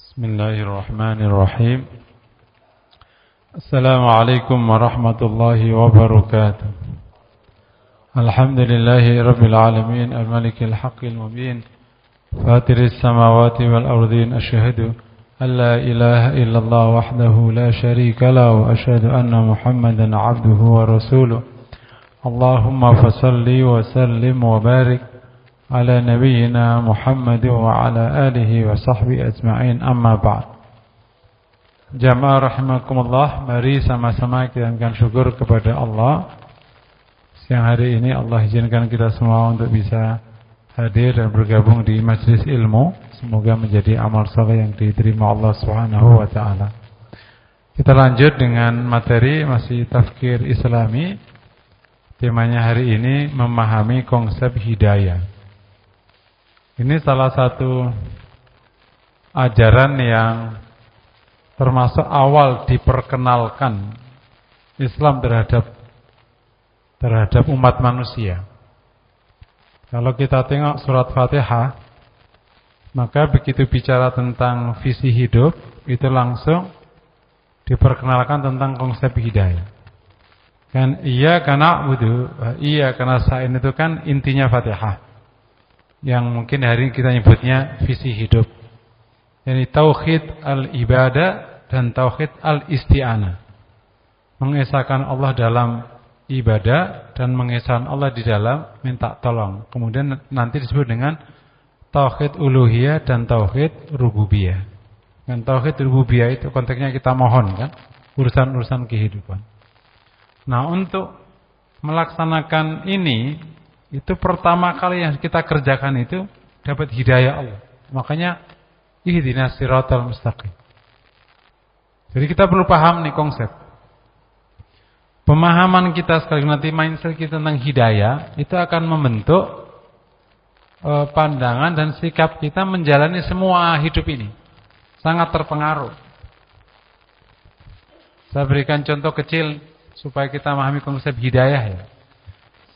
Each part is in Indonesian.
Bismillahirrahmanirrahim. Assalamualaikum warahmatullahi wabarakatuh. Alhamdulillahi rabbil alamin, al-malikil haqqil mubin, fatiris samawati wal ardin, asyhadu an la ilaha illallah wahdahu la syarika lahu wa asyhadu anna Muhammadan abduhu wa rasuluh. Allahumma fasalli wa sallim wa barik ala nabiyyina Muhammad wa ala alihi wa sahbihi ajma'in, amma ba'd. Jamaah rahimakumullah, mari sama-sama kita mengucapkan syukur kepada Allah. Siang hari ini Allah izinkan kita semua untuk bisa hadir dan bergabung di majlis ilmu. Semoga menjadi amal saleh yang diterima Allah Subhanahu wa taala. Kita lanjut dengan materi masih tafkir Islami. Temanya hari ini memahami konsep hidayah. Ini salah satu ajaran yang termasuk awal diperkenalkan Islam terhadap umat manusia. Kalau kita tengok surat Fatihah, maka begitu bicara tentang visi hidup, itu langsung diperkenalkan tentang konsep hidayah. Kan iyyaka na'budu, iyyaka nasta'in itu kan intinya Fatihah. Yang mungkin hari ini kita nyebutnya visi hidup. Yani tauhid al-ibadah dan tauhid al-isti'anah. Mengesahkan Allah dalam ibadah dan mengesahkan Allah di dalam minta tolong. Kemudian nanti disebut dengan tauhid uluhiyah dan tauhid rububiyah. Dan tauhid rububiyah itu konteksnya kita mohon kan, urusan-urusan kehidupan. Nah, untuk melaksanakan ini, itu pertama kali yang kita kerjakan itu dapat hidayah Allah. Makanya ihdinas siratal mustaqim. Jadi kita perlu paham nih konsep. Pemahaman kita sekali nanti mindset kita tentang hidayah itu akan membentuk pandangan dan sikap kita menjalani semua hidup ini. Sangat terpengaruh. Saya berikan contoh kecil supaya kita memahami konsep hidayah ya.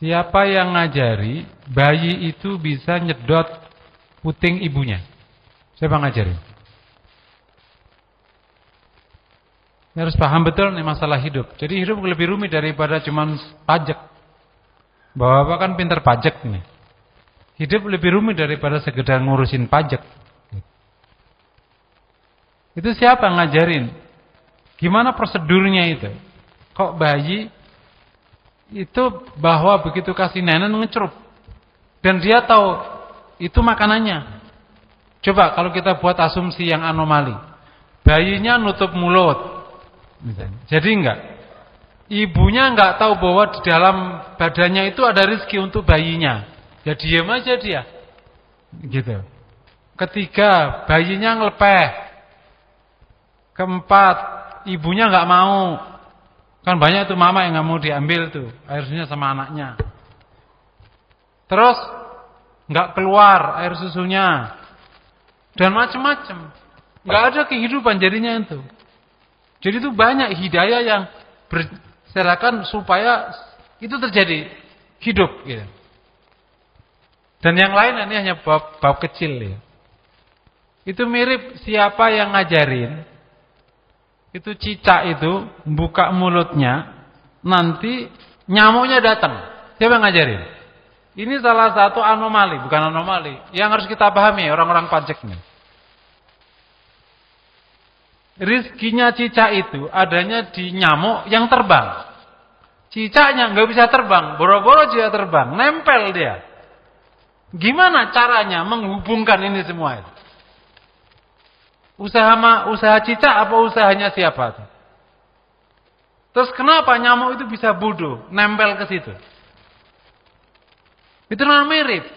Siapa yang ngajari bayi itu bisa nyedot puting ibunya? Siapa ngajarin? Ini harus paham betul nih masalah hidup. Jadi hidup lebih rumit daripada cuma pajak. Bapak kan pintar pajak nih. Hidup lebih rumit daripada sekedar ngurusin pajak. Itu siapa yang ngajarin? Gimana prosedurnya itu? Kok bayi itu bahwa begitu kasih nenek ngecerup dan dia tahu itu makanannya. Coba kalau kita buat asumsi yang anomali, bayinya nutup mulut misalnya. Jadi ibunya enggak tahu bahwa di dalam badannya itu ada rezeki untuk bayinya. Ya diam aja dia. Gitu. Ketiga, bayinya ngelepeh. Keempat, ibunya enggak mau. Kan banyak tuh mama yang nggak mau diambil tuh air susunya sama anaknya. Terus nggak keluar air susunya dan macam-macam. Nggak ada kehidupan jadinya itu. Jadi itu banyak hidayah yang berserakan supaya itu terjadi hidup gitu. Dan yang lain ini hanya bab kecil ya. Itu mirip siapa yang ngajarin. Itu cicak itu buka mulutnya, nanti nyamuknya datang. Siapa yang ngajarin? Ini salah satu anomali, bukan anomali. Yang harus kita pahami orang-orang pajaknya. Rizkinya cicak itu adanya di nyamuk yang terbang. Cicaknya nggak bisa terbang, boro-boro dia terbang, nempel dia. Gimana caranya menghubungkan ini semua itu? Usaha cicak apa usahanya siapa tuh? Terus kenapa nyamuk itu bisa bodoh, nempel ke situ? Itu namanya mirip.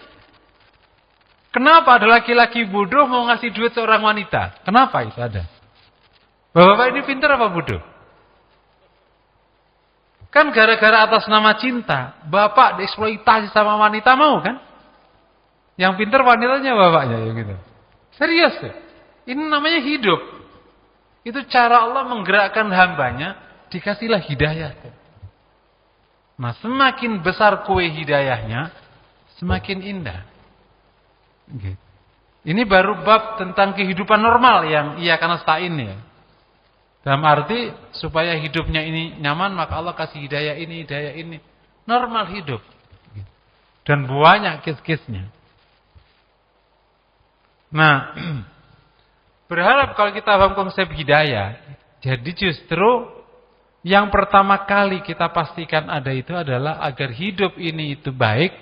Kenapa ada laki-laki bodoh mau ngasih duit seorang wanita? Kenapa itu ada? Bapak ini pintar apa bodoh? Kan gara-gara atas nama cinta, bapak dieksploitasi sama wanita mau kan? Yang pintar wanitanya bapaknya ya gitu. Serius tuh. Ini namanya hidup. Itu cara Allah menggerakkan hambanya, dikasihlah hidayah. Nah, semakin besar kue hidayahnya, semakin indah. Gitu. Ini baru bab tentang kehidupan normal yang iyyaka nasta'in ya. Dalam arti supaya hidupnya ini nyaman, maka Allah kasih hidayah ini. Normal hidup. Dan banyak kis-kisnya. Nah, berharap kalau kita paham konsep hidayah, jadi justru yang pertama kali kita pastikan ada itu adalah agar hidup ini itu baik,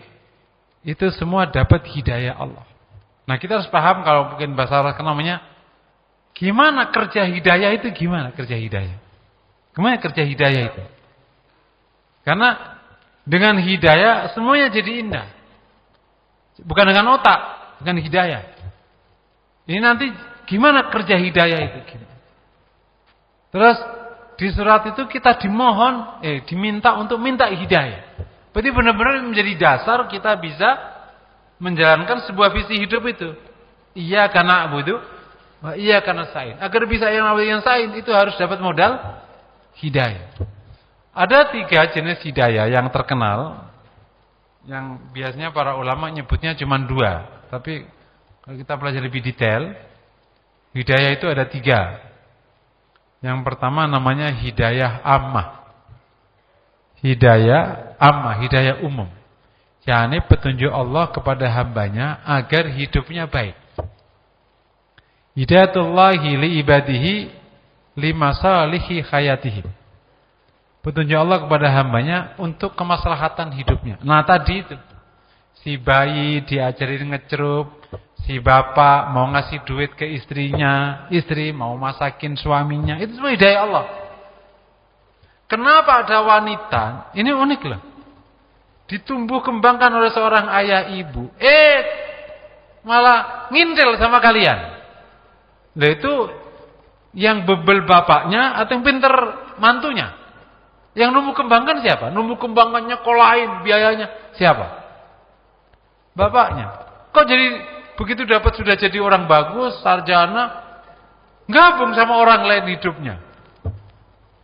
itu semua dapat hidayah Allah. Nah, kita harus paham kalau mungkin bahasa Arab namanya gimana kerja hidayah itu, gimana kerja hidayah? Gimana kerja hidayah itu? Karena dengan hidayah semuanya jadi indah. Bukan dengan otak, dengan hidayah. Ini nanti gimana kerja hidayah itu? Terus di surat itu kita diminta untuk minta hidayah. Berarti benar-benar menjadi dasar kita bisa menjalankan sebuah visi hidup itu. Iyyaka na'budu wa iyyaka nasta'in. Agar bisa yang nasta'in itu harus dapat modal hidayah. Ada 3 jenis hidayah yang terkenal, yang biasanya para ulama nyebutnya cuma 2. Tapi kalau kita pelajari lebih detail, hidayah itu ada 3. Yang pertama namanya hidayah ammah. Hidayah ammah, hidayah umum. yakni petunjuk Allah kepada hambanya agar hidupnya baik. Hidayatullahi li ibadihi limasalihi hayatihim. Petunjuk Allah kepada hambanya untuk kemaslahatan hidupnya. Nah tadi itu, si bayi diajarin ngecerup, si bapak mau ngasih duit ke istrinya, istri mau masakin suaminya, itu semua hidayah Allah. Kenapa ada wanita, ini unik loh, ditumbuh kembangkan oleh seorang ayah ibu, malah ngintil sama kalian. Lah itu yang bebel bapaknya atau yang pinter mantunya? Yang numbuh kembangkan siapa? Numbuh kembangkannya kolain biayanya siapa? Bapaknya. Kok jadi begitu dapat sudah jadi orang bagus, sarjana, gabung sama orang lain hidupnya?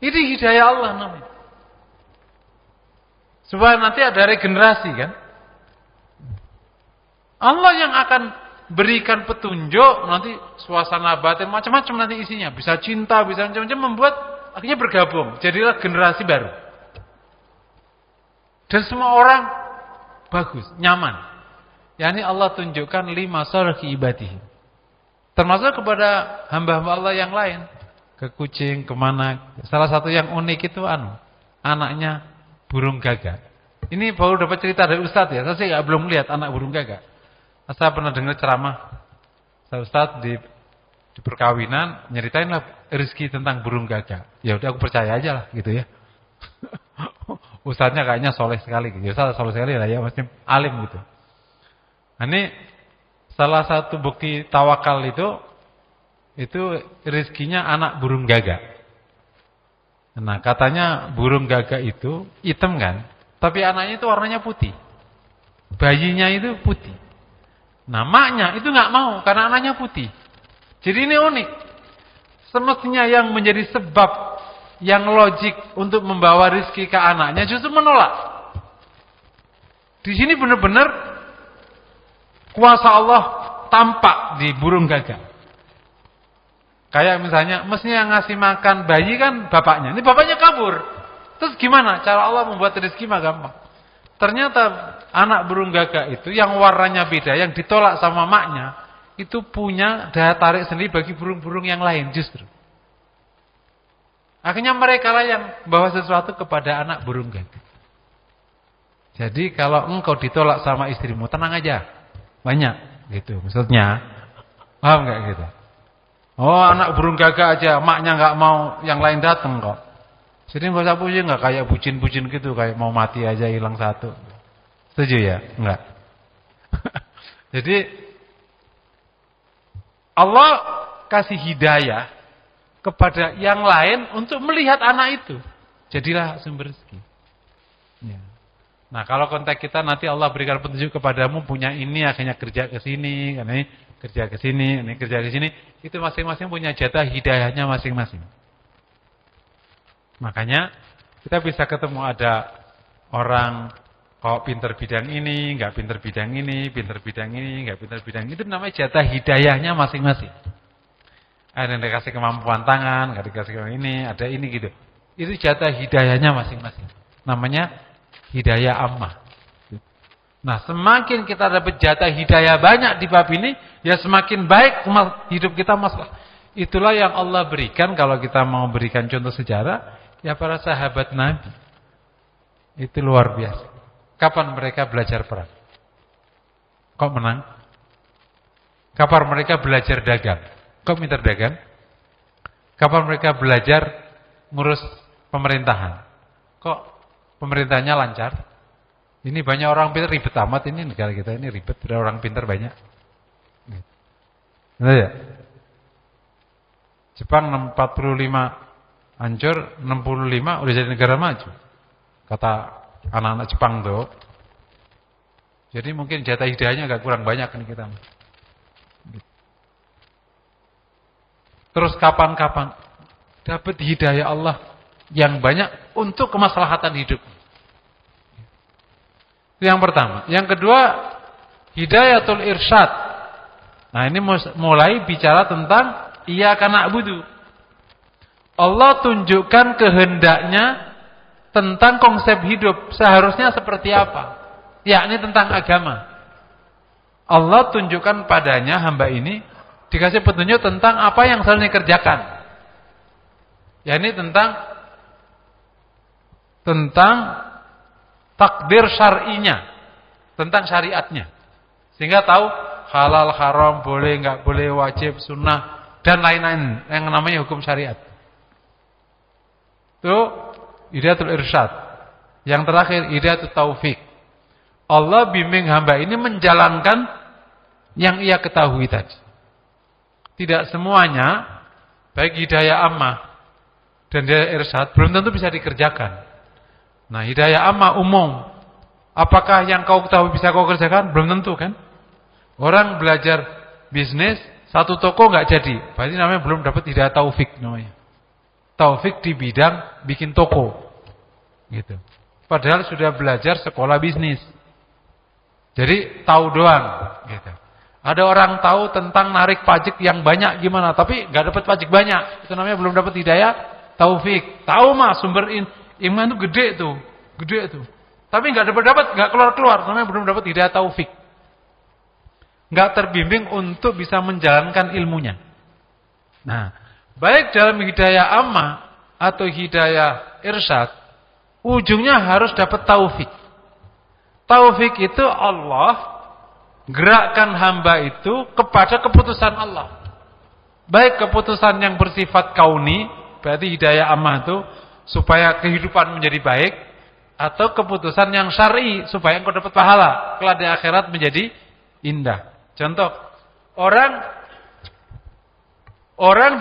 Ini hidayah Allah namanya. Supaya nanti ada regenerasi kan? Allah yang akan berikan petunjuk, nanti suasana batin macam-macam nanti isinya, bisa cinta, bisa macam-macam, membuat akhirnya bergabung, jadilah generasi baru. Dan semua orang bagus, nyaman. Yani Allah tunjukkan 5 sarhi ibadihi. Termasuk kepada hamba-hamba Allah yang lain, ke kucing, kemana. Salah satu yang unik itu anaknya burung gagak. Ini baru dapat cerita dari Ustadz ya. Saya sih belum lihat anak burung gagak. Saya pernah dengar ceramah Ustadz di perkawinan, nyeritain lah rezeki tentang burung gagak. Ya udah aku percaya aja lah gitu ya. Ustadznya kayaknya soleh sekali gitu. Ustadz soleh sekali lah ya, mesti alim gitu. Nah, ini salah satu bukti tawakal itu rezekinya anak burung gagak. Nah, katanya burung gagak itu hitam kan, tapi anaknya itu warnanya putih. Bayinya itu putih. Nah, maknya itu nggak mau karena anaknya putih. Jadi ini unik. Semestinya yang menjadi sebab yang logik untuk membawa rezeki ke anaknya justru menolak. Di sini benar-benar kuasa Allah tampak di burung gagak. Kayak misalnya, mestinya yang ngasih makan bayi kan bapaknya. Ini bapaknya kabur. Terus gimana? Cara Allah membuat rezeki mah gampang. Ternyata anak burung gagak itu yang warnanya beda, yang ditolak sama maknya, itu punya daya tarik sendiri bagi burung-burung yang lain justru. Akhirnya mereka lah yang bawa sesuatu kepada anak burung gagak. Jadi kalau engkau ditolak sama istrimu, tenang aja. Banyak gitu maksudnya. Paham enggak gitu? Oh, anak burung gagak aja, maknya enggak mau yang lain datang kok. Jadi enggak usah pusing, enggak kayak bucin-bucin gitu, kayak mau mati aja hilang satu. Setuju ya? Enggak. Jadi Allah kasih hidayah kepada yang lain untuk melihat anak itu. Jadilah sumber rezeki. Ya. Nah, kalau konteks kita nanti Allah berikan petunjuk kepadamu punya ini, akhirnya kerja ke sini, ini kerja ke sini, ini kerja ke sini, itu masing-masing punya jatah hidayahnya masing-masing. Makanya kita bisa ketemu ada orang Kok pinter bidang ini, nggak pinter bidang ini, pinter bidang ini, nggak pinter bidang ini. Itu namanya jatah hidayahnya masing-masing. Ada yang dikasih kemampuan tangan, nggak dikasih kemampuan ini, ada ini gitu. Itu jatah hidayahnya masing-masing. Namanya hidayah ammah. Nah, semakin kita dapat jatah hidayah banyak di bab ini, ya semakin baik hidup kita masalah. Itulah yang Allah berikan kalau kita mau berikan contoh sejarah, ya para sahabat Nabi. Itu luar biasa. Kapan mereka belajar perang? Kok menang? Kapan mereka belajar dagang? Kok pintar dagang? Kapan mereka belajar ngurus pemerintahan? Kok pemerintahnya lancar? Ini banyak orang pintar, ribet amat ini negara kita ini ribet, ada orang pintar banyak. Benar ya? Jepang 45 hancur, 65 udah jadi negara maju. Kata anak-anak Jepang tuh. Jadi mungkin jatah hidayahnya agak kurang banyak kan kita. Terus kapan-kapan dapat hidayah Allah yang banyak untuk kemaslahatan hidup. Itu yang pertama. Yang kedua, hidayatul irsyad. Nah, ini mulai bicara tentang iyyaka na'budu. Allah tunjukkan kehendaknya tentang konsep hidup seharusnya seperti apa, yakni tentang agama. Allah tunjukkan padanya hamba ini dikasih petunjuk tentang apa yang seharusnya dikerjakan, yakni tentang takdir syar'inya, tentang syariatnya, sehingga tahu halal, haram, boleh, nggak boleh, wajib, sunnah, dan lain-lain yang namanya hukum syariat. Itu hidayatul irsyad. Yang terakhir hidayatul taufik. Allah bimbing hamba ini menjalankan yang ia ketahui tadi. Tidak semuanya, baik hidayah ammah dan hidayah irsyad, belum tentu bisa dikerjakan. Nah, hidayah ammah umum. Apakah yang kau ketahui bisa kau kerjakan? Belum tentu kan? Orang belajar bisnis, satu toko nggak jadi, berarti namanya belum dapat hidayah taufik namanya. Taufik di bidang bikin toko, gitu. Padahal sudah belajar sekolah bisnis. Jadi tahu doang, gitu. Ada orang tahu tentang narik pajak yang banyak gimana, tapi nggak dapat pajak banyak. Itu namanya belum dapat hidayah taufik. Tahu mah sumber iman itu gede tuh. Tapi nggak nggak keluar, namanya belum dapat hidayah taufik. Nggak terbimbing untuk bisa menjalankan ilmunya. Nah, baik dalam hidayah ammah atau hidayah irsyad, ujungnya harus dapat taufik. Taufik itu Allah gerakkan hamba itu kepada keputusan Allah. Baik keputusan yang bersifat kauni, berarti hidayah ammah itu supaya kehidupan menjadi baik, atau keputusan yang syar'i supaya engkau dapat pahala kelak di akhirat menjadi indah. Contoh, orang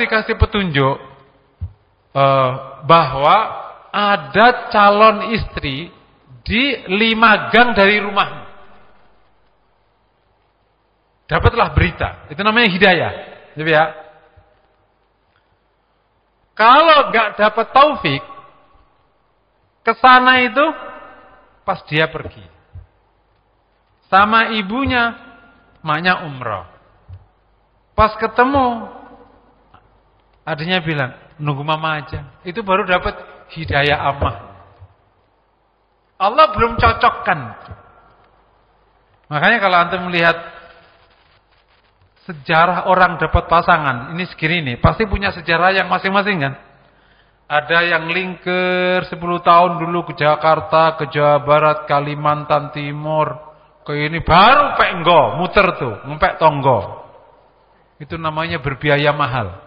dikasih petunjuk bahwa ada calon istri di 5 gang dari rumahmu. Dapatlah berita. Itu namanya hidayah. Jadi ya. Kalau enggak dapat taufik, ke sana itu pas dia pergi. Sama ibunya, maknya umrah. Pas ketemu, adanya bilang, nunggu mama aja. Itu baru dapat hidayah ammah. Allah belum cocokkan. Makanya kalau antum melihat sejarah orang dapat pasangan, ini segini nih, pasti punya sejarah yang masing-masing kan. Ada yang lingkar 10 tahun dulu ke Jakarta, ke Jawa Barat, Kalimantan Timur, ke ini baru penggo, muter tuh, ngempek tonggo. Itu namanya berbiaya mahal.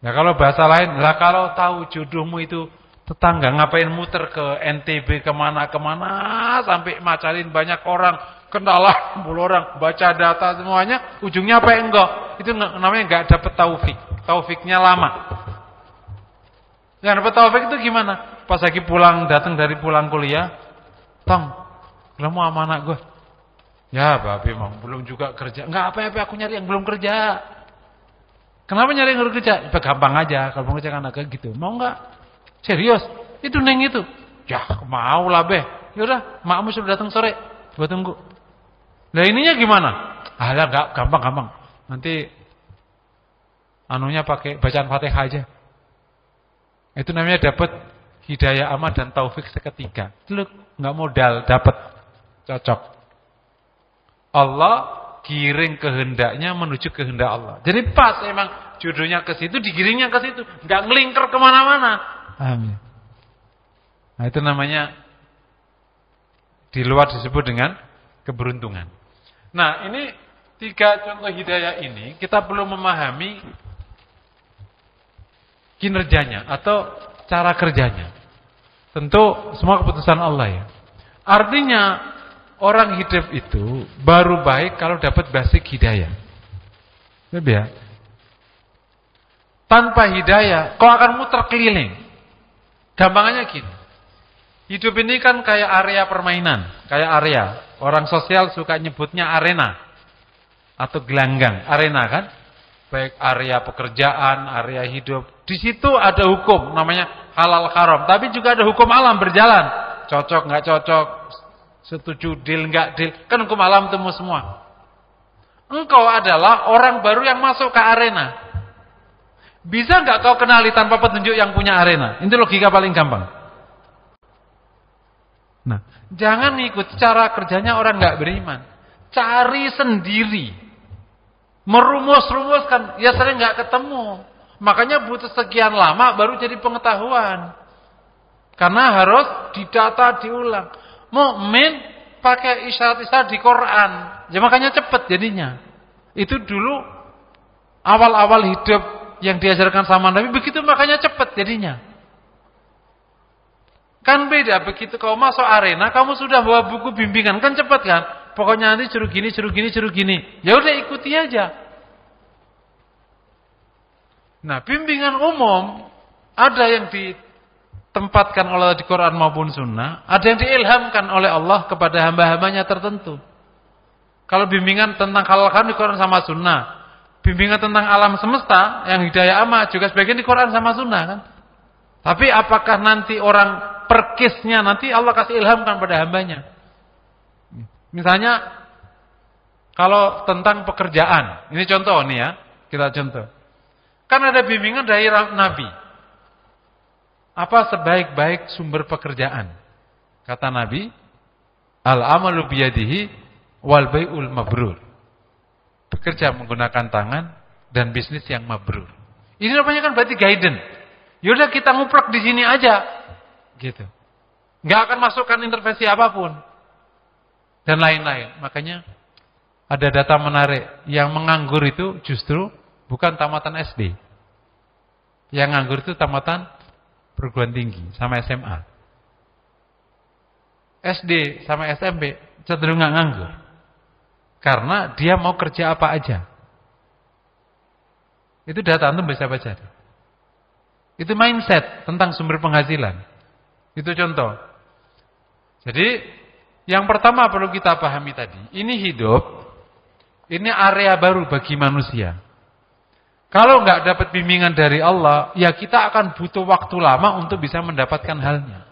Nah kalau bahasa lain, lah kalau tahu jodohmu itu tetangga, ngapain muter ke NTB kemana-kemana sampai macarin banyak orang, kenalan 10 orang, baca data semuanya, ujungnya apa enggak? Itu namanya enggak dapat taufik. Taufiknya lama. Yang dapat taufik itu gimana? Pas lagi datang dari pulang kuliah, Tong, kamu sama anak gue? Ya, babi emang belum juga kerja. Enggak apa-apa, aku nyari yang belum kerja. Kenapa nyari yang belum kerja? Ya, gampang aja, kalau belum kerja kan agak gitu. Mau enggak? Serius? Itu neng itu. Ya mau lah be. Yaudah, makmu sudah datang sore, gua tunggu. Lah ininya gimana? Alah enggak, gampang. Nanti anunya pakai bacaan Fatihah aja. Itu namanya dapat hidayah amal dan taufik seketika. Lu enggak modal, dapat cocok. Allah giring kehendaknya menuju kehendak Allah. Jadi pas emang jodohnya ke situ, digiringnya ke situ, enggak ngelingker kemana-mana. Amin. Nah itu namanya di luar disebut dengan keberuntungan. Nah ini 3 contoh hidayah ini kita perlu memahami kinerjanya atau cara kerjanya. Tentu semua keputusan Allah ya. Artinya orang hidup itu baru baik kalau dapat basic hidayah. Lebih ya. Tanpa hidayah kau akan muter keliling. Gampangannya gini. Hidup ini kan kayak area permainan, kayak area. Orang sosial suka nyebutnya arena atau gelanggang, arena kan? Baik area pekerjaan, area hidup. Di situ ada hukum namanya halal haram, tapi juga ada hukum alam berjalan. Cocok nggak cocok, setuju deal nggak deal, kan hukum alam temu semua. Engkau adalah orang baru yang masuk ke arena. Bisa nggak kau kenali tanpa petunjuk yang punya arena? Itu logika paling gampang. Nah, jangan ikut cara kerjanya orang nggak beriman. Cari sendiri. Merumus-rumuskan, ya sering nggak ketemu. Makanya butuh sekian lama baru jadi pengetahuan. Karena harus didata, diulang. Mukmin pakai isyarat-isyarat di Quran. Ya makanya cepat jadinya. Itu dulu awal-awal hidup yang diajarkan sama Nabi begitu, makanya cepat jadinya. Kan beda, begitu kau masuk arena, kamu sudah bawa buku bimbingan, kan cepat kan? Pokoknya nanti suruh gini, suruh gini, suruh gini. Ya udah ikuti aja. Nah, bimbingan umum ada yang ditempatkan oleh di Quran maupun Sunnah, ada yang diilhamkan oleh Allah kepada hamba-hambanya tertentu. Kalau bimbingan tentang halal haram di Quran sama Sunnah, bimbingan tentang alam semesta yang hidayah amma juga sebagian di Quran sama Sunnah kan? Tapi apakah nanti orang perkisnya nanti Allah kasih ilhamkan pada hambanya? Misalnya kalau tentang pekerjaan, ini contoh nih ya, kita contoh. Kan ada bimbingan dari Nabi. Apa sebaik-baik sumber pekerjaan? Kata Nabi, al-amalu biyadihi wal bai'ul mabrur. Bekerja menggunakan tangan dan bisnis yang mabrur. Ini namanya kan berarti guidance. Yaudah kita nguplek di sini aja, gitu. Nggak akan masukkan intervensi apapun dan lain-lain. Makanya ada data menarik, yang menganggur itu justru bukan tamatan SD. Yang nganggur itu tamatan perguruan tinggi sama SMA. SD sama SMP cenderung nggak nganggur karena dia mau kerja apa aja. Itu data antum bisa baca. Itu mindset tentang sumber penghasilan. Itu contoh. Jadi yang pertama perlu kita pahami tadi, ini hidup, ini area baru bagi manusia. Kalau nggak dapat bimbingan dari Allah, ya kita akan butuh waktu lama untuk bisa mendapatkan halnya.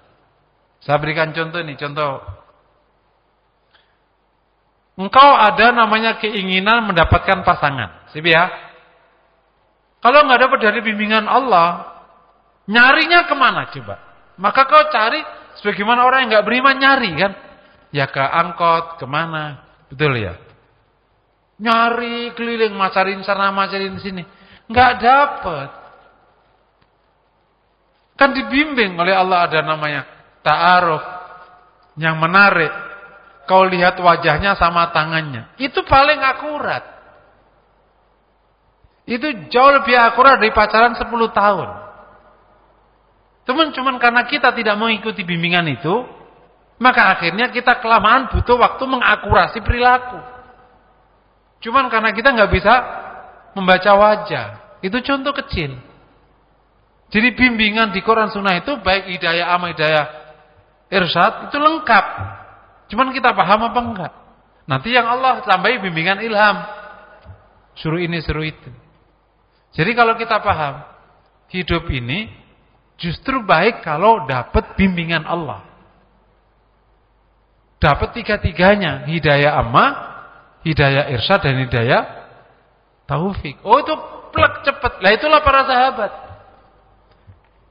Saya berikan contoh nih, contoh. Engkau ada namanya keinginan mendapatkan pasangan, sih ya. Kalau nggak dapat dari bimbingan Allah, nyarinya kemana coba? Maka kau cari sebagaimana orang yang nggak beriman nyari kan? Ya ke angkot, kemana? Betul ya? Nyari keliling, macarin sana, macarin sini, nggak dapat. Kan dibimbing oleh Allah, ada namanya ta'aruf, yang menarik. Kau lihat wajahnya sama tangannya, itu paling akurat. Itu jauh lebih akurat dari pacaran 10 tahun. Cuman karena kita tidak mengikuti bimbingan itu, maka akhirnya kita kelamaan butuh waktu mengakurasi perilaku. Cuman karena kita nggak bisa membaca wajah. Itu contoh kecil. Jadi bimbingan di Quran Sunnah itu baik hidayah amma, hidayah irsyad itu lengkap. Cuman kita paham apa enggak? Nanti yang Allah tambahi bimbingan ilham. Suruh ini, suruh itu. Jadi kalau kita paham hidup ini Justru baik kalau dapat bimbingan Allah. Dapat tiga-tiganya, hidayah amma, hidayah irsyad dan hidayah taufik. Oh, itu plek cepet. Lah itulah para sahabat.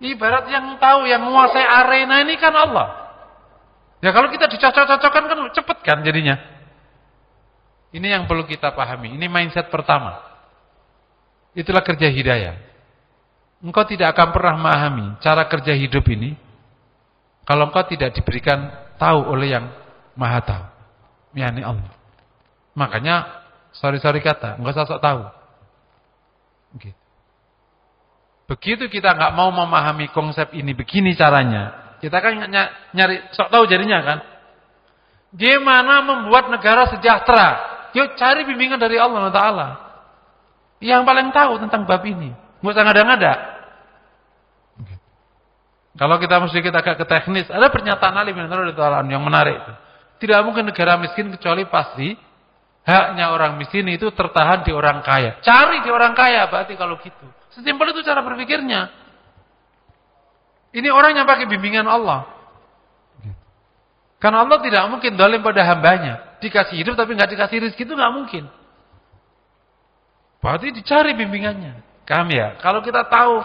Ibarat yang tahu, yang menguasai arena ini kan Allah. Ya kalau kita dicocok-cocokkan kan cepet kan jadinya. Ini yang perlu kita pahami. Ini mindset pertama. Itulah kerja hidayah. Engkau tidak akan pernah memahami cara kerja hidup ini kalau engkau tidak diberikan tahu oleh yang Maha tahu, yakni Allah. Makanya sorry kata, enggak usah sok tahu. Gitu. Begitu kita enggak mau memahami konsep ini, begini caranya, kita kan nyari sok tahu jadinya kan. Gimana membuat negara sejahtera? Yuk cari bimbingan dari Allah Taala. Yang paling tahu tentang bab ini. Enggak usah ngada-ngada. Kalau kita sedikit agak ke teknis, ada pernyataan Ali bin Abi Thalib yang menarik. Tidak mungkin negara miskin kecuali pasti haknya orang miskin itu tertahan di orang kaya. Cari di orang kaya berarti kalau gitu. Sesimpel itu cara berpikirnya. Ini orang yang pakai bimbingan Allah. Karena Allah tidak mungkin zalim pada hambanya. Dikasih hidup tapi nggak dikasih rezeki itu nggak mungkin. Berarti dicari bimbingannya. Paham ya? Kalau kita tahu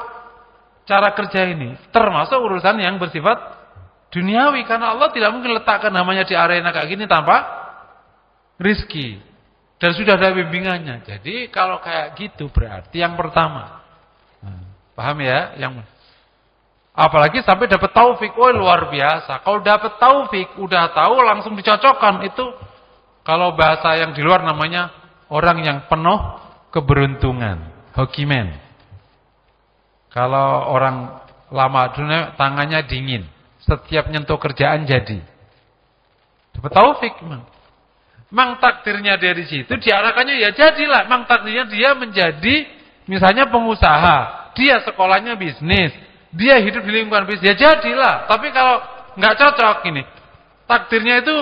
cara kerja ini, termasuk urusan yang bersifat duniawi, karena Allah tidak mungkin letakkan namanya di arena kayak gini tanpa rizki. Dan sudah ada bimbingannya. Jadi kalau kayak gitu berarti yang pertama. Paham ya? Apalagi sampai dapat taufik. Oh luar biasa. Kalau dapat taufik, udah tahu langsung dicocokkan. Itu kalau bahasa yang di luar namanya orang yang penuh keberuntungan. Hokimen. Kalau orang lama dunia tangannya dingin. Setiap nyentuh kerjaan jadi. Dapat taufik, Mang takdirnya dia di situ, diarahkannya ya jadilah. Mang takdirnya dia menjadi misalnya pengusaha, dia sekolahnya bisnis, dia hidup di lingkungan bisnis, ya jadilah. Tapi kalau nggak cocok ini, takdirnya itu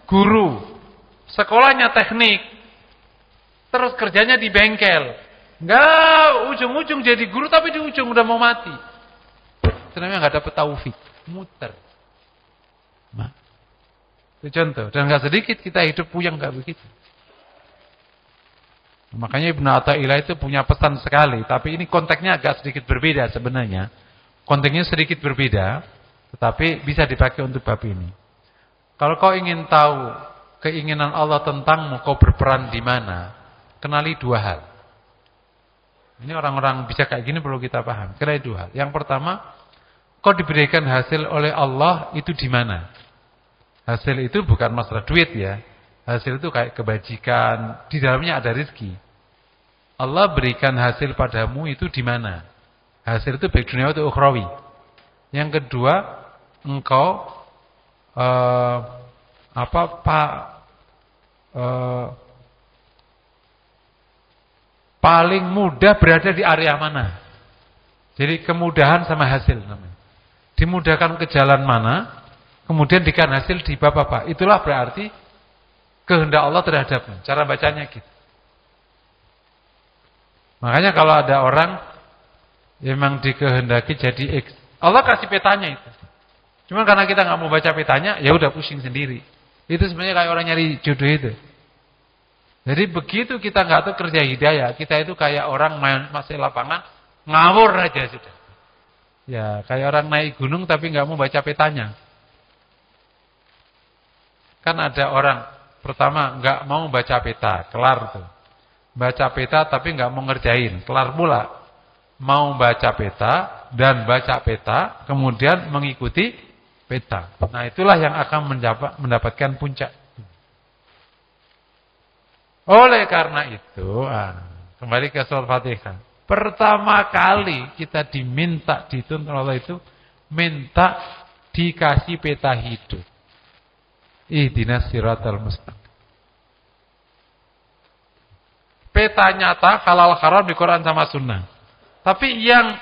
guru, sekolahnya teknik, terus kerjanya di bengkel, nggak ujung-ujung jadi guru tapi di ujung udah mau mati. Sebenarnya nggak dapat taufik. Muter. Nah, itu contoh. Dan gak sedikit kita hidup puyeng gak begitu. Makanya Ibnu Athaillah itu punya pesan sekali. Tapi ini konteksnya agak sedikit berbeda sebenarnya. Konteksnya sedikit berbeda. Tetapi bisa dipakai untuk bab ini. Kalau kau ingin tahu keinginan Allah tentangmu, kau berperan di mana? Kenali dua hal. Ini orang-orang bisa kayak gini perlu kita paham. Kenali dua hal. Yang pertama, kau diberikan hasil oleh Allah itu di mana? Hasil itu bukan masalah duit ya. Hasil itu kayak kebajikan, di dalamnya ada rezeki. Allah berikan hasil padamu itu di mana? Hasil itu baik dunia atau ukhrawi. Yang kedua, engkau paling mudah berada di area mana? Jadi kemudahan sama hasil namanya. Dimudahkan ke jalan mana, kemudian dikasih hasil di bab apa. Itulah berarti kehendak Allah terhadapmu. Cara bacanya gitu. Makanya kalau ada orang memang dikehendaki jadi X, Allah kasih petanya itu. Cuma karena kita nggak mau baca petanya, ya udah pusing sendiri. Itu sebenarnya kayak orang nyari jodoh itu. Jadi begitu kita nggak tahu kerja hidayah, kita itu kayak orang main masih lapangan, ngawur aja sudah. Ya, kayak orang naik gunung tapi nggak mau baca petanya. Kan ada orang pertama nggak mau baca peta, kelar tuh. Baca peta tapi nggak mau ngerjain, kelar pula. Mau baca peta dan baca peta, kemudian mengikuti peta. Nah, itulah yang akan mendapatkan puncak. Oleh karena itu, kembali ke surat Fatihah. Pertama kali kita diminta dituntut Allah itu minta dikasih peta hidup. Ihdinas siratal mustaqim. Peta nyata halal haram di Quran sama Sunnah. Tapi yang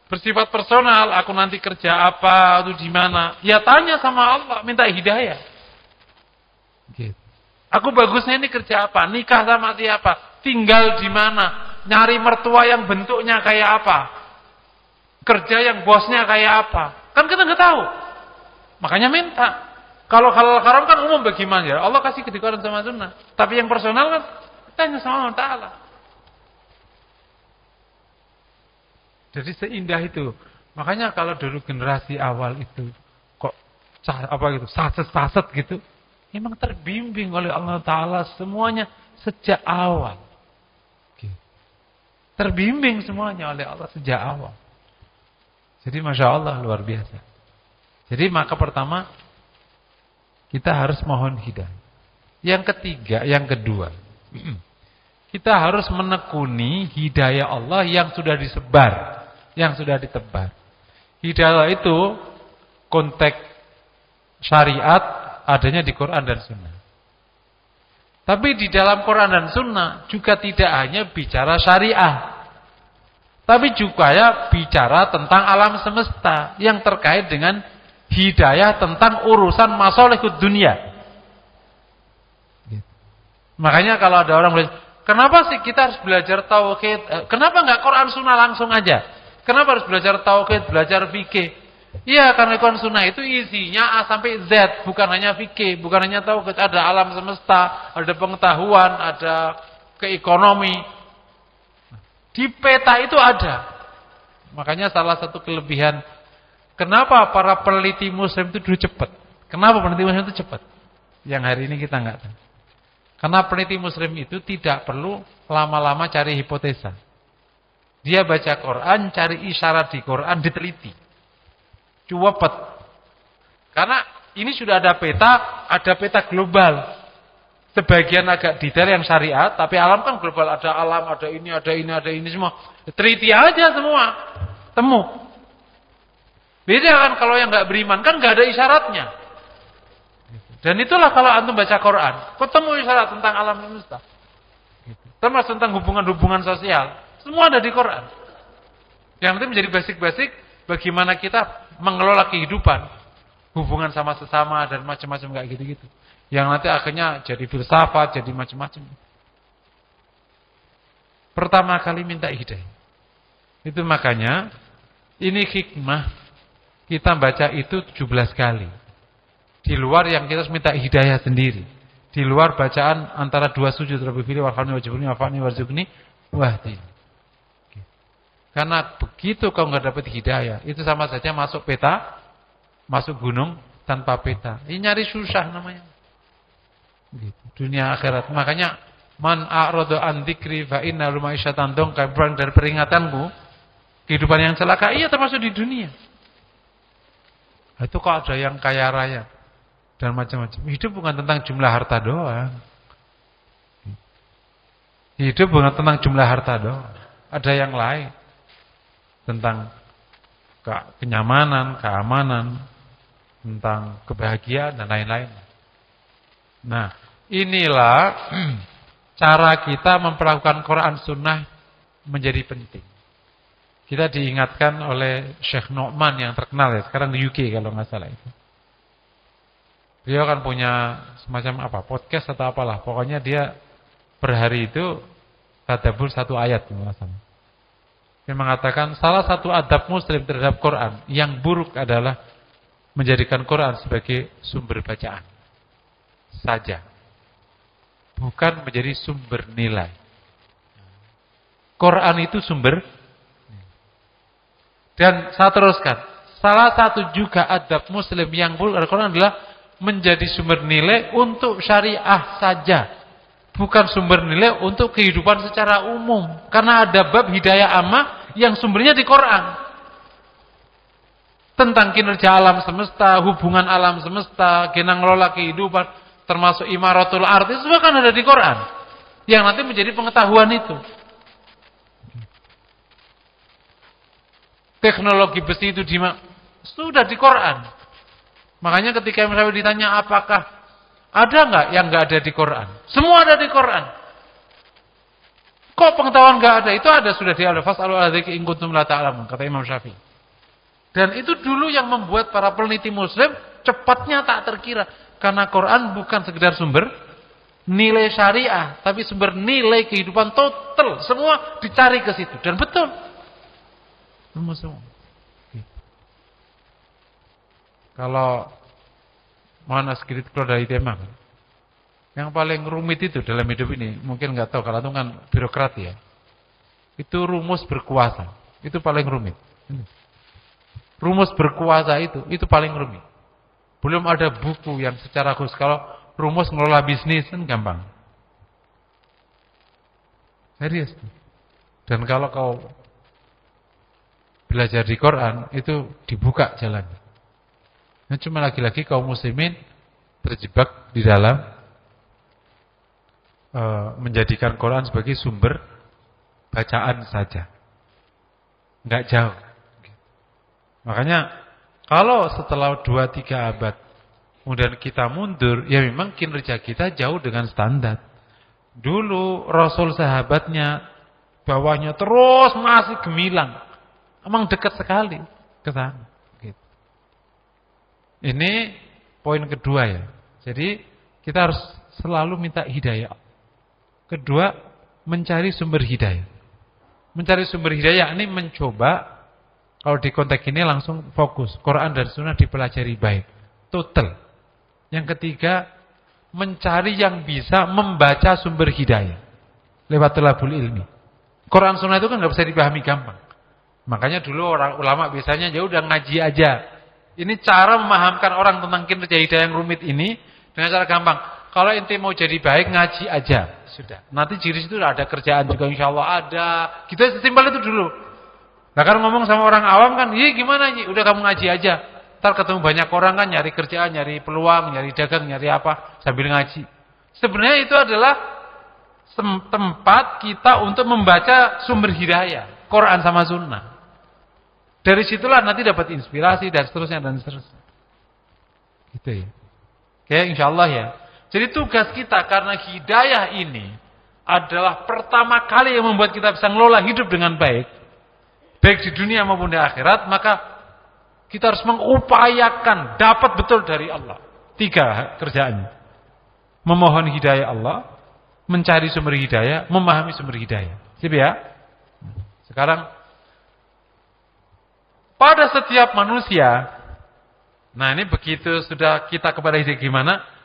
bersifat personal, aku nanti kerja apa, itu di mana? Ya tanya sama Allah, minta hidayah. Gitu. Aku bagusnya ini kerja apa? Nikah sama siapa? Tinggal di mana? Nyari mertua yang bentuknya kayak apa? Kerja yang bosnya kayak apa? Kan kita nggak tahu. Makanya minta. Kalau halal haram kan umum bagaimana ya? Allah kasih di Quran sama Sunnah. Tapi yang personal kan tanya sama Allah Ta'ala. Jadi seindah itu. Makanya kalau dulu generasi awal itu kok saset gitu, memang terbimbing oleh Allah Ta'ala semuanya sejak awal. Terbimbing semuanya oleh Allah sejak awal. Jadi Masya Allah luar biasa. Jadi maka pertama kita harus mohon hidayah. Yang ketiga, yang kedua, kita harus menekuni hidayah Allah yang sudah disebar, yang sudah ditebar. Hidayah itu konteks syariat adanya di Quran dan Sunnah. Tapi di dalam Quran dan Sunnah juga tidak hanya bicara syariah, tapi juga ya bicara tentang alam semesta yang terkait dengan hidayah tentang urusan masalahud dunia. Makanya kalau ada orang bilang, kenapa sih kita harus belajar tauhid? Kenapa enggak Quran Sunnah langsung aja? Kenapa harus belajar tauhid, belajar fikih? Iya, karena Quran Sunnah itu isinya A sampai Z, bukan hanya fikih, bukan hanya tauhid, ada alam semesta, ada pengetahuan, ada keekonomi. Di peta itu ada. Makanya salah satu kelebihan kenapa para peneliti muslim itu dulu cepat. Kenapa peneliti muslim itu cepat? Yang hari ini kita enggak tahu. Karena peneliti muslim itu tidak perlu lama-lama cari hipotesa. Dia baca Quran, cari isyarat di Quran, diteliti. Cuwepet. Karena ini sudah ada peta global. Sebagian agak detail yang syariat, tapi alam kan global, ada alam, ada ini semua. Teliti aja semua. Temu. Beda kan kalau yang enggak beriman kan enggak ada isyaratnya. Dan itulah kalau antum baca Quran, ketemu isyarat tentang alam semesta. Termasuk tentang hubungan-hubungan sosial, semua ada di Quran. Yang penting menjadi basic-basic bagaimana kita mengelola kehidupan, hubungan sama sesama dan macam-macam kayak gitu-gitu. Yang nanti akhirnya jadi filsafat, jadi macam-macam. Pertama kali minta hidayah. Itu makanya ini hikmah kita baca itu 17 kali. Di luar yang kita minta hidayah sendiri. Di luar bacaan antara dua sujud Rabbi fili warhamni wajibni wafani warzuqni wahdi. Karena begitu kau enggak dapat hidayah, itu sama saja masuk peta, masuk gunung tanpa peta. Ini nyari susah namanya. Gitu. Dunia akhirat. Makanya man a'rada an dzikri fa inna luma'isyatan dongka, dari peringatanku, kehidupan yang celaka iya termasuk di dunia. Itu kok ada yang kaya raya dan macam-macam. Hidup bukan tentang jumlah harta doang. Hidup bukan tentang jumlah harta doang. Ada yang lain. Tentang kenyamanan, keamanan, tentang kebahagiaan dan lain-lain. Nah, inilah cara kita memperlakukan Quran Sunnah menjadi penting. Kita diingatkan oleh Syekh Nu'man yang terkenal ya, sekarang di UK kalau nggak salah itu. Beliau kan punya semacam podcast atau apalah. Pokoknya dia per hari itu tadabbur satu ayat nggak salah. Dia mengatakan salah satu adab muslim terhadap Quran yang buruk adalah menjadikan Quran sebagai sumber bacaan saja, bukan menjadi sumber nilai. Quran itu sumber. Dan saya teruskan, salah satu juga adab muslim yang buruk dari Quran adalah menjadi sumber nilai untuk syariah saja, bukan sumber nilai untuk kehidupan secara umum. Karena ada bab hidayah ammah yang sumbernya di Quran. Tentang kinerja alam semesta, hubungan alam semesta, gina ngelola kehidupan, termasuk imaratul ard, itu semua kan ada di Quran. Yang nanti menjadi pengetahuan itu. Teknologi besi itu sudah di Quran. Makanya ketika misalnya ditanya apakah ada nggak yang nggak ada di Quran? Semua ada di Quran. Kok pengetahuan nggak ada? Itu ada sudah di al-fas al-adziki in kuntum la ta'lamun, kata Imam Syafi'i. Dan itu dulu yang membuat para peneliti muslim cepatnya tak terkira. Karena Quran bukan sekedar sumber nilai syariah, tapi sumber nilai kehidupan total. Semua dicari ke situ. Dan betul. Semua. Kalau mana sedikit keluar dari tema, yang paling rumit itu dalam hidup ini, mungkin nggak tahu kalau itu kan birokrat ya. Itu rumus berkuasa, itu paling rumit. Rumus berkuasa itu paling rumit. Belum ada buku yang secara khusus. Kalau rumus ngelola bisnis kan gampang. Serius. Dan kalau kau belajar di Quran, itu dibuka jalannya. Nah, cuma lagi-lagi kaum muslimin terjebak di dalam menjadikan Quran sebagai sumber bacaan saja. Enggak jauh. Makanya kalau setelah 2-3 abad kemudian kita mundur, ya memang kinerja kita jauh dengan standar. Dulu Rasul sahabatnya bawahnya terus masih gemilang. Emang dekat sekali ke sana. Gitu. Ini poin kedua ya. Jadi kita harus selalu minta hidayah. Kedua, mencari sumber hidayah. Mencari sumber hidayah ini mencoba, kalau di konteks ini langsung fokus. Quran dan Sunnah dipelajari baik. Total. Yang ketiga, mencari yang bisa membaca sumber hidayah. Lewat talabul ilmi. Quran Sunnah itu kan nggak bisa dipahami gampang. Makanya dulu orang ulama biasanya ya udah ngaji aja. Ini cara memahamkan orang tentang kinerja hidayah yang rumit ini dengan cara gampang. Kalau ente mau jadi baik, ngaji aja. Sudah. Nanti di situ ada kerjaan juga insya Allah ada. Kita sesimpel itu dulu. Nah kan ngomong sama orang awam kan, iya gimana nih? Udah kamu ngaji aja. Ntar ketemu banyak orang kan nyari kerjaan, nyari peluang, nyari dagang, nyari apa sambil ngaji. Sebenarnya itu adalah tempat kita untuk membaca sumber hidayah, Quran sama Sunnah. Dari situlah nanti dapat inspirasi dan seterusnya dan seterusnya. Gitu ya. Oke, insya Allah ya. Jadi tugas kita karena hidayah ini adalah pertama kali yang membuat kita bisa ngelola hidup dengan baik. Baik di dunia maupun di akhirat, maka kita harus mengupayakan dapat betul dari Allah. 3 kerjaannya. Memohon hidayah Allah, mencari sumber hidayah, memahami sumber hidayah. Siap ya? Sekarang pada setiap manusia, nah ini begitu sudah kita kepada hidayah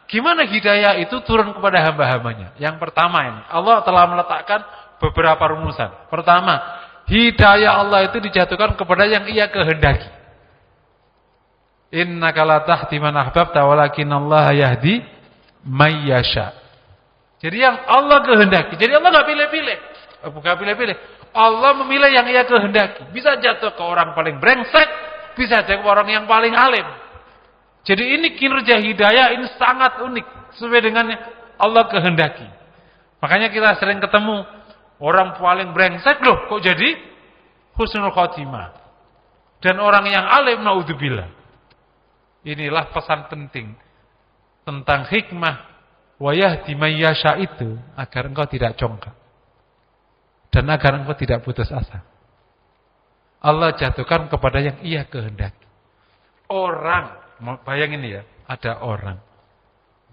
gimana hidayah itu turun kepada hamba-hambanya. Yang pertama ini, Allah telah meletakkan beberapa rumusan. Pertama, hidayah Allah itu dijatuhkan kepada yang ia kehendaki. Innaka la tahdi man ahbabta walakinallaha yahdi may yasha. Jadi yang Allah kehendaki. Jadi Allah enggak pilih-pilih. Bukan pilih-pilih. Allah memilih yang ia kehendaki. Bisa jatuh ke orang paling brengsek, bisa jatuh ke orang yang paling alim. Jadi ini kinerja hidayah ini sangat unik sesuai dengan Allah kehendaki. Makanya kita sering ketemu orang paling brengsek loh kok jadi husnul khotimah. Dan orang yang alim naudzubillah. Inilah pesan penting tentang hikmah wa yahdi may yasha itu agar engkau tidak congkak. Dan agar engkau tidak putus asa. Allah jatuhkan kepada yang ia kehendaki. Orang, bayangin ya, ada orang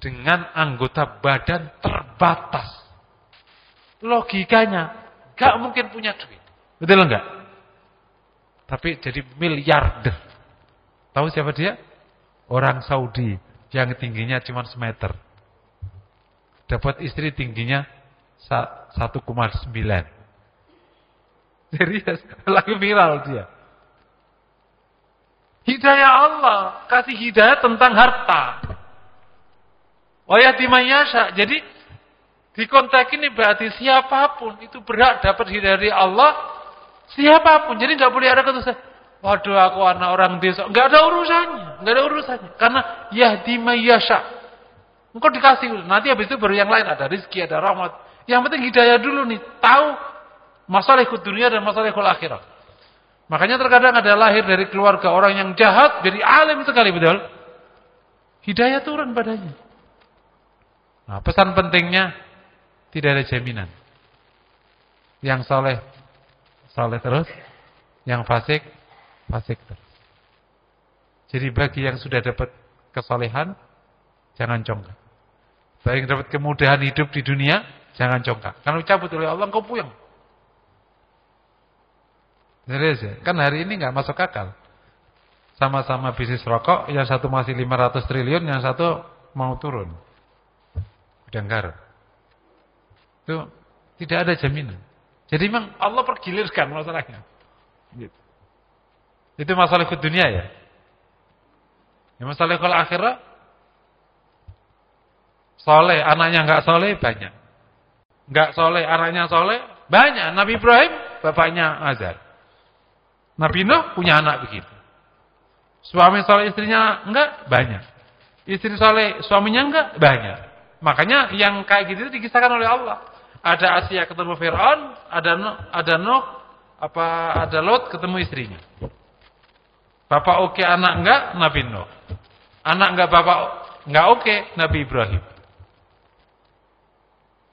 dengan anggota badan terbatas. Logikanya gak mungkin punya duit. Betul enggak? Tapi jadi miliarder. Tahu siapa dia? Orang Saudi yang tingginya cuma semeter. Dapat istri tingginya 1,9. Serius, lagi viral dia. Hidayah Allah, kasih hidayah tentang harta. Wa yahdi may yasha. Jadi di konteks ini berarti siapapun itu berhak dapat hidayah dari Allah, siapapun. Jadi enggak boleh ada kata waduh aku anak orang desa, enggak ada urusannya, Karena yahdi may yasha. Engkau dikasih, nanti habis itu baru yang lain ada rezeki, ada rahmat. Yang penting hidayah dulu nih, tahu masalahul dunia dan masalahul akhirat. Makanya terkadang ada lahir dari keluarga orang yang jahat, jadi alim sekali betul. Hidayah turun padanya. Nah, pesan pentingnya tidak ada jaminan. Yang saleh terus, yang fasik terus. Jadi bagi yang sudah dapat kesalehan, jangan congkak. Bagi yang dapat kemudahan hidup di dunia, jangan congkak. Kalau cabut oleh Allah, engkau puyeng. Serius ya? Kan hari ini nggak masuk akal. sama-sama bisnis rokok, yang satu masih 500 triliun, yang satu mau turun. Gudang garam. Itu tidak ada jaminan. Jadi memang Allah pergilirkan masalahnya. Gitu. Itu masalah ke dunia ya. Yang masalah kalau akhirat, soleh, anaknya enggak soleh banyak. Enggak soleh, anaknya soleh banyak. Nabi Ibrahim, bapaknya Azar. Nabi Nuh punya anak begitu. Suami soleh istrinya enggak banyak. Istri soleh suaminya enggak banyak. Makanya yang kayak gitu dikisahkan oleh Allah. Ada Asia ketemu Fir'aun, ada Nuh, ada Lot ketemu istrinya. Bapak oke, anak enggak, Nabi Nuh. Anak enggak, bapak enggak oke, Nabi Ibrahim.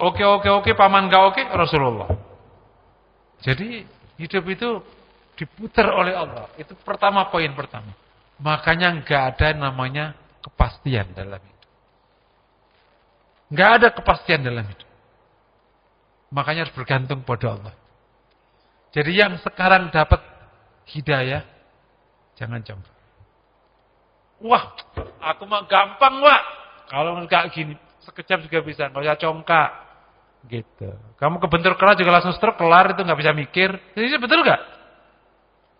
Oke, paman enggak oke, Rasulullah. Jadi hidup itu diputar oleh Allah. Itu poin pertama. Makanya enggak ada namanya kepastian dalam hidup. Enggak ada kepastian dalam hidup. Makanya harus bergantung pada Allah. Jadi yang sekarang dapat hidayah, jangan coba. Wah, aku mah gampang, Wak. Kalau enggak gini, sekejap juga bisa, enggak usah congkak. Gitu. Kamu kebentur keras juga langsung stroke, kelar itu enggak bisa mikir. Jadi betul enggak?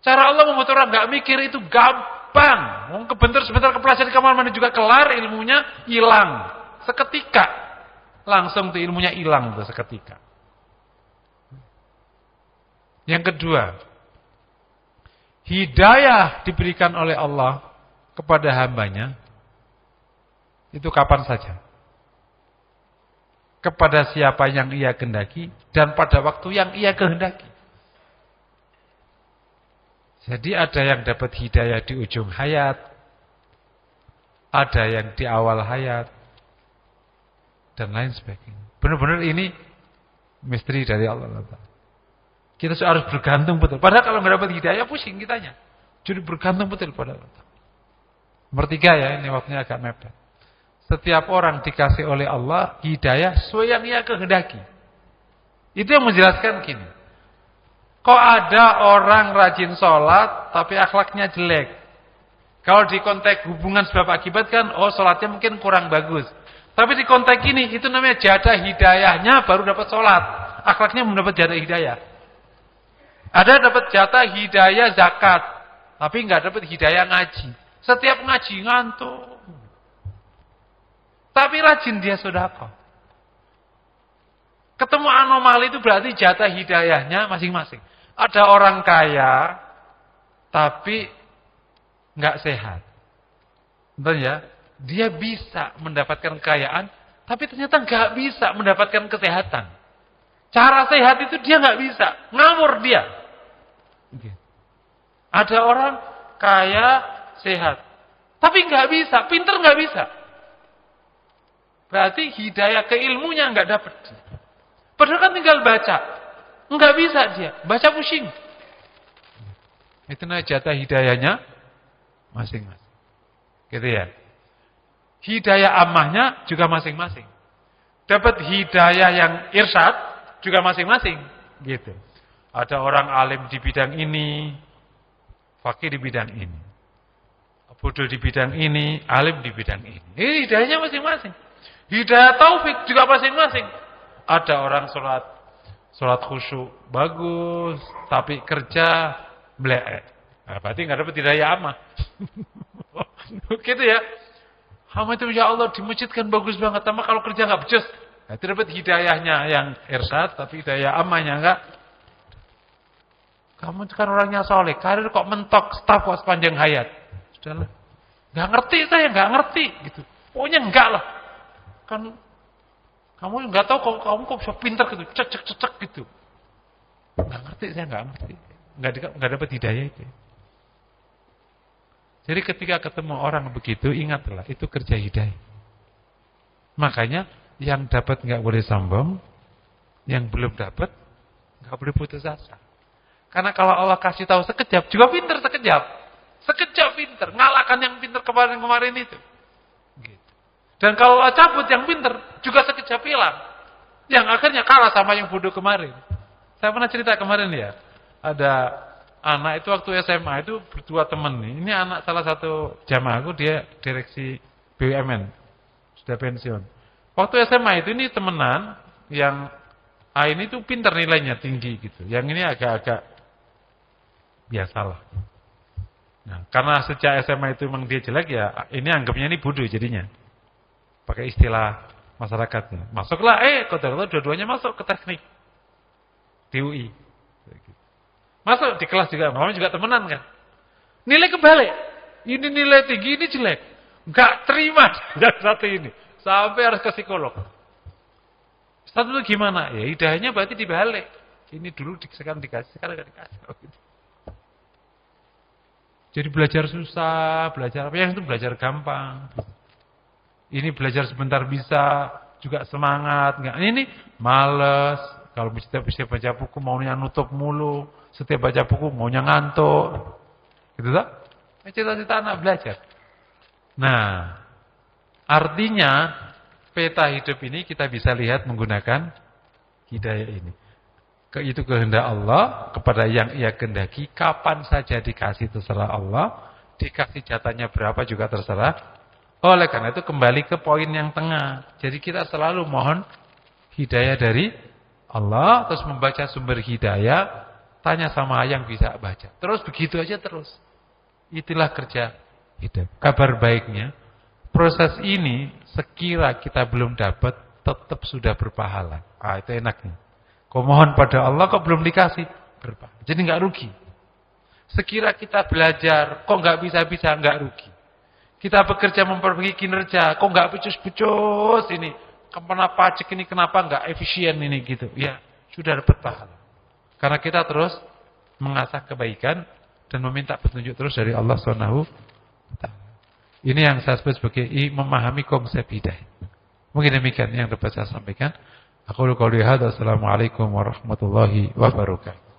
Cara Allah membuat orang enggak mikir itu gampang. Mau kebentur sebentar kepleset di kamar mandi juga kelar, ilmunya hilang. Seketika. Langsung tuh ilmunya hilang tuh seketika. Yang kedua, hidayah diberikan oleh Allah kepada hambanya itu kapan saja, kepada siapa yang ia kehendaki dan pada waktu yang ia kehendaki. Jadi ada yang dapat hidayah di ujung hayat, ada yang di awal hayat, dan lain sebagainya. Benar-benar ini misteri dari Allah. Kita harus bergantung betul. Padahal kalau nggak dapat hidayah pusing kitanya. Jadi bergantung betul pada Allah. Nomor 3 ya, ini waktunya agak mepet. Setiap orang dikasih oleh Allah hidayah sesuai yang ia kehendaki. Itu yang menjelaskan gini. Kok ada orang rajin sholat tapi akhlaknya jelek? Kalau di konteks hubungan sebab akibat kan, sholatnya mungkin kurang bagus. Tapi di konteks ini itu namanya jatah hidayahnya baru dapat sholat. Akhlaknya belum dapat jatah hidayah. Ada dapat jatah hidayah zakat, tapi nggak dapat hidayah ngaji. Setiap ngaji ngantuk. Tapi rajin dia sedekah. Ketemu anomali itu berarti jatah hidayahnya masing-masing. Ada orang kaya, tapi nggak sehat. Betul ya? Dia bisa mendapatkan kekayaan, tapi ternyata nggak bisa mendapatkan kesehatan. Cara sehat itu dia nggak bisa, ngawur dia. Ada orang kaya, sehat, tapi nggak bisa, pinter nggak bisa. Berarti hidayah ke ilmunya nggak dapat. Padahal kan tinggal baca, nggak bisa dia, baca pusing. Itu namanya jatah hidayahnya masing-masing. Gitu ya. Hidayah ammahnya juga masing-masing. Dapat hidayah yang irsyad juga masing-masing. Gitu. Ada orang alim di bidang ini, fakih di bidang ini, bodoh di bidang ini, alim di bidang ini. Ini hidayahnya masing-masing. Hidayah taufik juga masing-masing. Ada orang sholat khusyuk bagus, tapi kerja blek. Nah, berarti nggak dapat hidayah ammah. Gitu ya. Hamba itu ya Allah di masjid kan bagus banget, tapi kalau kerja nggak becus. Nah, itu dapat hidayahnya yang irsyad, tapi hidayah ammahnya enggak. Kamu kan orangnya soleh, karir kok mentok, staf kok sepanjang hayat. Sudahlah. Nggak ngerti saya, nggak ngerti gitu. Pokoknya enggak lah. Kan kamu nggak tahu kamu kok bisa pintar gitu, cek gitu. Nggak ngerti saya, nggak ngerti. Nggak dapat hidayah itu. Jadi ketika ketemu orang begitu, ingatlah itu kerja hidayah. Makanya yang dapat nggak boleh sombong, yang belum dapat nggak boleh putus asa. Karena kalau Allah kasih tahu sekejap, juga pinter sekejap. Sekejap pinter, ngalahkan yang pinter kemarin-kemarin itu. Gitu. Dan kalau Allah cabut yang pinter, juga sekejap hilang. Yang akhirnya kalah sama yang bodoh kemarin. Saya pernah cerita kemarin ya, ada anak itu waktu SMA itu berdua teman nih. Ini anak salah satu jamaahku, dia direksi BUMN, sudah pensiun. Waktu SMA itu ini temenan, yang A ini tuh pintar nilainya tinggi gitu. Yang ini agak-agak biasalah. Nah, karena sejak SMA itu memang dia jelek ya, ini anggapnya ini bodoh jadinya. Pakai istilah masyarakatnya. Masuklah, kotor-kotor dua-duanya masuk ke teknik di UI. Masuk di kelas juga, mama juga temenan kan. Nilai kebalik. Ini nilai tinggi, ini jelek. Enggak terima yang satu ini. Sampai harus ke psikolog. Satu itu gimana? Ya hidayahnya berarti dibalik. Ini dulu sekarang dikasih, sekarang enggak dikasih. Jadi belajar susah, belajar apa yang itu belajar gampang. Ini belajar sebentar bisa, juga semangat. Enggak, ini males. Kalau bisa baca buku maunya nutup mulu. Setiap baca buku maunya ngantuk. Gitu tak? Cita-cita anak belajar. Nah, artinya peta hidup ini kita bisa lihat menggunakan hidayah ini. Itu kehendak Allah kepada yang ia kehendaki, kapan saja dikasih terserah Allah, dikasih jatahnya berapa juga terserah. Oleh karena itu kembali ke poin yang tengah. Jadi kita selalu mohon hidayah dari Allah, terus membaca sumber hidayah, tanya sama yang bisa baca. Terus begitu aja terus. Itulah kerja hidup. Kabar baiknya, proses ini sekira kita belum dapat, tetap sudah berpahala. Itu enaknya. Kau mohon pada Allah, kok belum dikasih, berpahala. Jadi nggak rugi. Sekira kita belajar, kok nggak bisa-bisa, nggak rugi. Kita bekerja memperbaiki kinerja, kok nggak becus-becus ini. Kenapa pajak ini, kenapa nggak efisien ini gitu. Ya, sudah dapat pahala. Karena kita terus mengasah kebaikan dan meminta petunjuk terus dari Allah Subhanahu wa taala. Ini yang saya sebut sebagai memahami konsep hidayah. Mungkin demikian yang dapat saya sampaikan. Aku qouli hadza. Assalamualaikum warahmatullahi wabarakatuh.